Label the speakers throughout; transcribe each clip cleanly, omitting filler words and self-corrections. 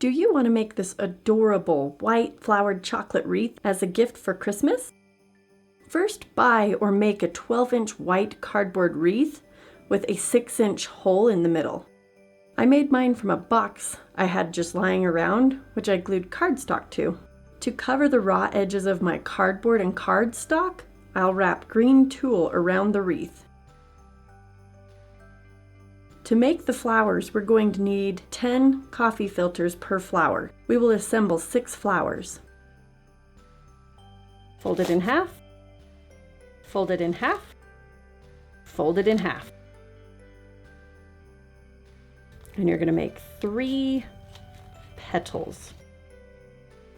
Speaker 1: Do you want to make this adorable white flowered chocolate wreath as a gift for Christmas? First, buy or make a 12-inch white cardboard wreath with a 6-inch hole in the middle. I made mine from a box I had just lying around, which I glued cardstock to. To cover the raw edges of my cardboard and cardstock, I'll wrap green tulle around the wreath. To make the flowers, we're going to need 10 coffee filters per flower. We will assemble 6 flowers. Fold it in half, fold it in half, fold it in half. And you're going to make 3 petals.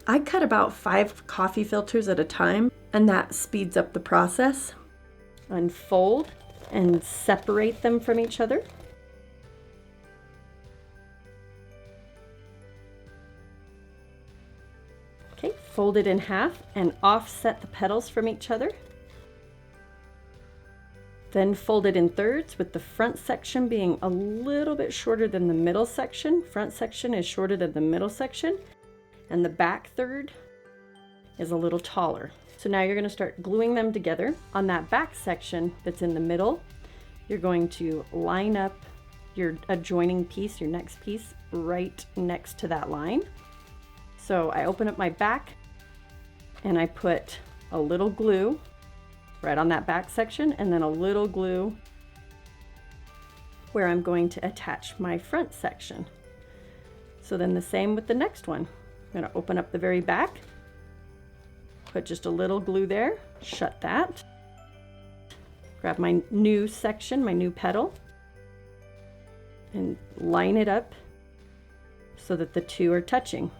Speaker 1: I cut about 5 coffee filters at a time, and that speeds up the process. Unfold and separate them from each other. Okay, fold it in half and offset the petals from each other. Then fold it in thirds, with the front section being a little bit shorter than the middle section. Front section is shorter than the middle section, and the back third is a little taller. So now you're going to start gluing them together. On that back section that's in the middle, you're going to line up your adjoining piece, your next piece, right next to that line. So I open up my back and I put a little glue right on that back section, and then a little glue where I'm going to attach my front section. So then the same with the next one. I'm going to open up the very back, put just a little glue there, shut that, grab my new section, my new petal, and line it up so that the two are touching.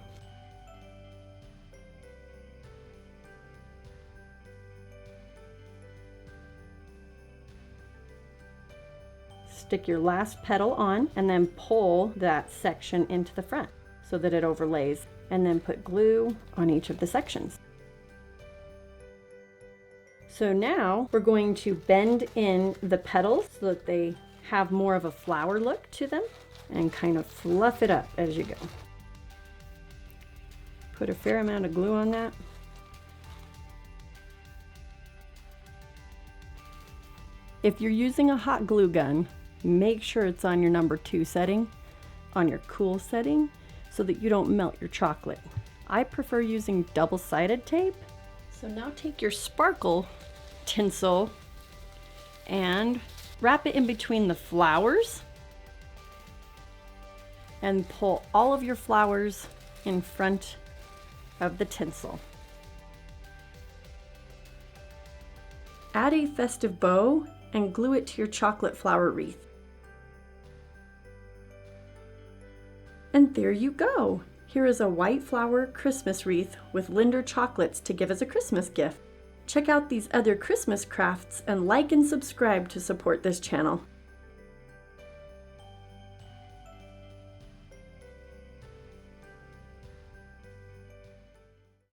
Speaker 1: Stick your last petal on and then pull that section into the front so that it overlays, and then put glue on each of the sections. So now we're going to bend in the petals so that they have more of a flower look to them, and kind of fluff it up as you go. Put a fair amount of glue on that. If you're using a hot glue gun, make sure it's on your number 2 setting, on your cool setting, so that you don't melt your chocolate. I prefer using double-sided tape. So now take your sparkle tinsel and wrap it in between the flowers and pull all of your flowers in front of the tinsel. Add a festive bow and glue it to your chocolate flower wreath. And there you go! Here is a white flower Christmas wreath with Linder chocolates to give as a Christmas gift. Check out these other Christmas crafts and like and subscribe to support this channel.